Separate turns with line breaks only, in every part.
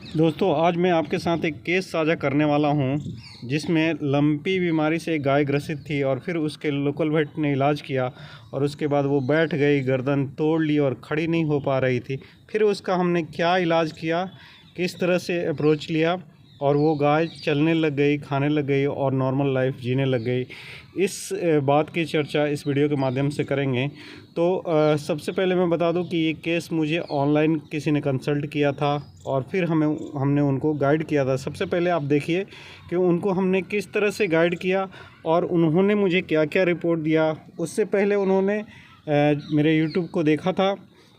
दोस्तों, आज मैं आपके साथ एक केस साझा करने वाला हूं, जिसमें लंपी बीमारी से एक गाय ग्रसित थी और फिर उसके लोकल वेट ने इलाज किया और उसके बाद वो बैठ गई, गर्दन तोड़ ली और खड़ी नहीं हो पा रही थी। फिर उसका हमने क्या इलाज किया, किस तरह से अप्रोच लिया और वो गाय चलने लग गई, खाने लग गई और नॉर्मल लाइफ जीने लग गई। इस बात की चर्चा इस वीडियो के माध्यम से करेंगे। तो सबसे पहले मैं बता दूं कि ये केस मुझे ऑनलाइन किसी ने कंसल्ट किया था और फिर हमने उनको गाइड किया था। सबसे पहले आप देखिए कि उनको हमने किस तरह से गाइड किया और उन्होंने मुझे क्या क्या रिपोर्ट दिया। उससे पहले उन्होंने मेरे यूट्यूब को देखा था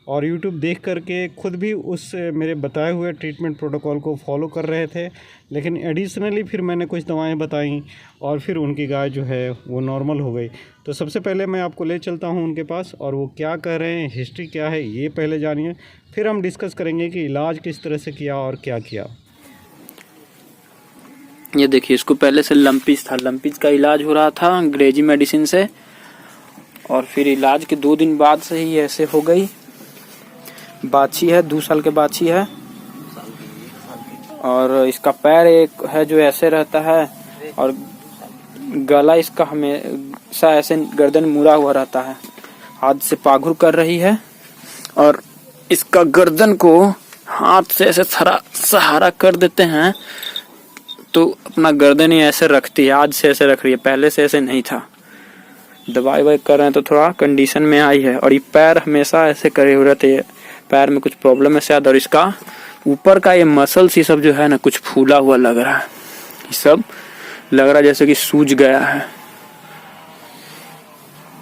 और यूट्यूब देख करके खुद भी उस मेरे बताए हुए ट्रीटमेंट प्रोटोकॉल को फॉलो कर रहे थे, लेकिन एडिशनली फिर मैंने कुछ दवाएं बताई और फिर उनकी गाय जो है वो नॉर्मल हो गई। तो सबसे पहले मैं आपको ले चलता हूं उनके पास और वो क्या कह रहे हैं, हिस्ट्री क्या है, ये पहले जानिए। फिर हम डिस्कस करेंगे कि इलाज किस तरह से किया और क्या किया।
ये देखिए, इसको पहले से लंपीज था। लंपीज का इलाज हो रहा था अंग्रेजी मेडिसिन से और फिर इलाज के 2 दिन बाद से ही ऐसे हो गई। बाछी है, 2 साल के बाछी है और इसका पैर एक है जो ऐसे रहता है और गला इसका हमेशा ऐसे गर्दन मुड़ा हुआ रहता है। हाथ से पाघुर कर रही है और इसका गर्दन को हाथ से ऐसे थोड़ा सहारा कर देते हैं तो अपना गर्दन ही ऐसे रखती है। आज से ऐसे रख रही है, पहले से ऐसे नहीं था। दवाई वाई कर रहे हैं तो थोड़ा कंडीशन में आई है और ये पैर हमेशा ऐसे करे हुए रहते हैं। पैर में कुछ प्रॉब्लम है शायद और इसका ऊपर का ये मसल्स ये सब जो है ना कुछ फूला हुआ लग रहा है। ये सब लग रहा है जैसे कि सूज गया है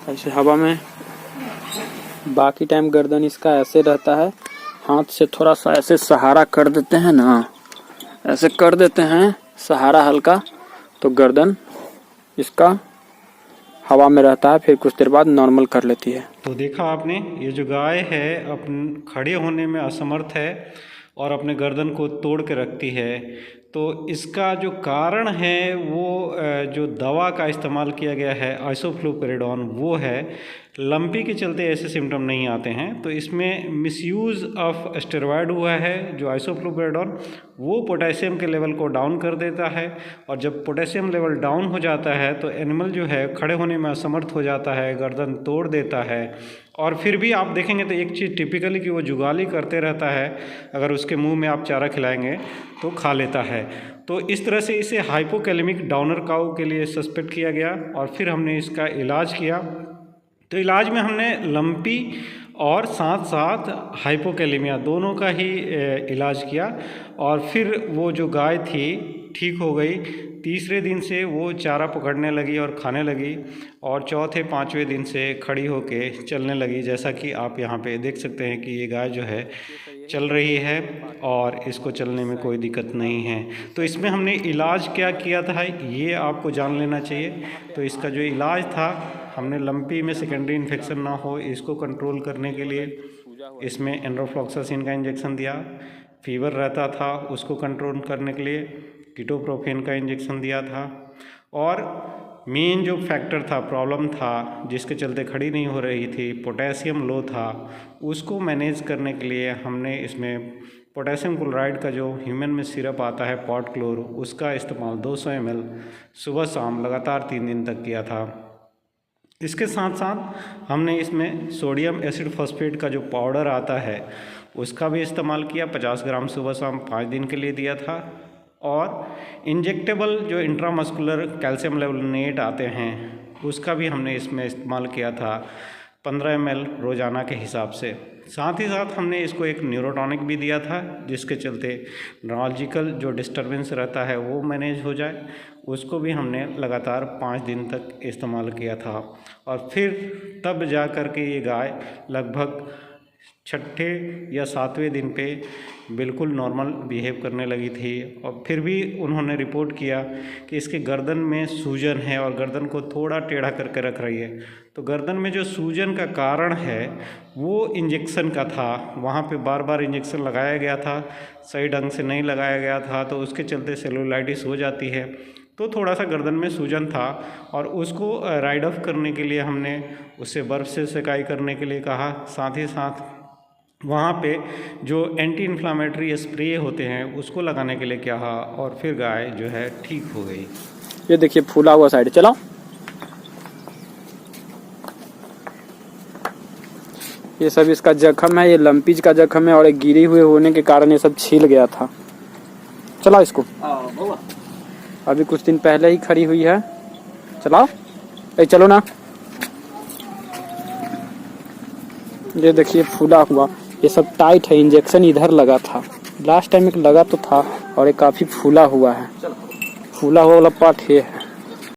ऐसे हवा में। बाकी टाइम गर्दन इसका ऐसे रहता है, हाथ से थोड़ा सा ऐसे सहारा कर देते हैं ना, ऐसे कर देते हैं सहारा हल्का, तो गर्दन इसका हवा में रहता है। फिर कुछ देर बाद नॉर्मल कर लेती है।
तो देखा आपने, ये जो गाय है अपन खड़े होने में असमर्थ है और अपने गर्दन को तोड़ के रखती है। तो इसका जो कारण है वो जो दवा का इस्तेमाल किया गया है आइसोफ्लुपेरिडोन वो है। लंपी के चलते ऐसे सिम्टम नहीं आते हैं। तो इसमें मिसयूज़ ऑफ स्टेरॉयड हुआ है। जो आइसोफ्लुपेरिडोन वो पोटेशियम के लेवल को डाउन कर देता है और जब पोटेशियम लेवल डाउन हो जाता है तो एनिमल जो है खड़े होने में असमर्थ हो जाता है, गर्दन तोड़ देता है। और फिर भी आप देखेंगे तो एक चीज़ टिपिकली कि वो जुगाली करते रहता है। अगर उसके मुंह में आप चारा खिलाएंगे तो खा लेता है। तो इस तरह से इसे हाइपोकैलेमिक डाउनर काऊ के लिए सस्पेक्ट किया गया और फिर हमने इसका इलाज किया। तो इलाज में हमने लंपी और साथ साथ हाइपोकैलेमिया दोनों का ही इलाज किया और फिर वो जो गाय थी ठीक हो गई। तीसरे दिन से वो चारा पकड़ने लगी और खाने लगी और चौथे पाँचवें दिन से खड़ी होके चलने लगी। जैसा कि आप यहाँ पे देख सकते हैं कि ये गाय जो है चल रही है और इसको चलने में कोई दिक्कत नहीं है। तो इसमें हमने इलाज क्या किया था ये आपको जान लेना चाहिए। तो इसका जो इलाज था, हमने लंपी में सेकेंडरी इन्फेक्शन ना हो इसको कंट्रोल करने के लिए इसमें एंड्रोफ्लॉक्सासिन का इंजेक्शन दिया। फीवर रहता था उसको कंट्रोल करने के लिए कीटोप्रोफेन का इंजेक्शन दिया था। और मेन जो फैक्टर था, प्रॉब्लम था जिसके चलते खड़ी नहीं हो रही थी, पोटेशियम लो था, उसको मैनेज करने के लिए हमने इसमें पोटेशियम क्लोराइड का जो ह्यूमन में सिरप आता है पॉट क्लोर, उसका इस्तेमाल 200 ml सुबह शाम लगातार 3 दिन तक किया था। इसके साथ साथ हमने इसमें सोडियम एसिड फॉस्फेट का जो पाउडर आता है उसका भी इस्तेमाल किया। 50 ग्राम सुबह शाम 5 दिन के लिए दिया था। और इंजेक्टेबल जो इंट्रामस्कुलर कैल्शियम लेवलिनेट आते हैं उसका भी हमने इसमें इस्तेमाल किया था 15 ml रोज़ाना के हिसाब से। साथ ही साथ हमने इसको एक न्यूरोटॉनिक भी दिया था जिसके चलते न्यूरोलॉजिकल जो डिस्टर्बेंस रहता है वो मैनेज हो जाए। उसको भी हमने लगातार 5 दिन तक इस्तेमाल किया था और फिर तब जा कर के ये गाय लगभग 6ठे या 7वें दिन पे बिल्कुल नॉर्मल बिहेव करने लगी थी। और फिर भी उन्होंने रिपोर्ट किया कि इसके गर्दन में सूजन है और गर्दन को थोड़ा टेढ़ा करके रख रही है। तो गर्दन में जो सूजन का कारण है वो इंजेक्शन का था। वहाँ पे बार बार इंजेक्शन लगाया गया था, सही ढंग से नहीं लगाया गया था, तो उसके चलते सेलुलाइटिस हो जाती है। तो थोड़ा सा गर्दन में सूजन था और उसको राइड ऑफ करने के लिए हमने उससे बर्फ़ से सेकाई करने के लिए कहा। साथ ही साथ वहाँ पे जो एंटी इन्फ्लामेटरी स्प्रे होते हैं उसको लगाने के लिए कहा और फिर गाय जो है ठीक हो गई।
ये देखिए फूला हुआ साइड, चलाओ। ये सब इसका जख्म है, ये लंपीज का जख्म है और एक गिरी हुए होने के कारण ये सब छील गया था। चलाओ इसको, अभी कुछ दिन पहले ही खड़ी हुई है, चलाओ। चलो ना। ये देखिए फूला हुआ, ये सब टाइट है, इंजेक्शन इधर लगा था, लास्ट टाइम एक लगा तो था और ये काफी फूला हुआ है। फूला हुआ वाला पार्ट ये है।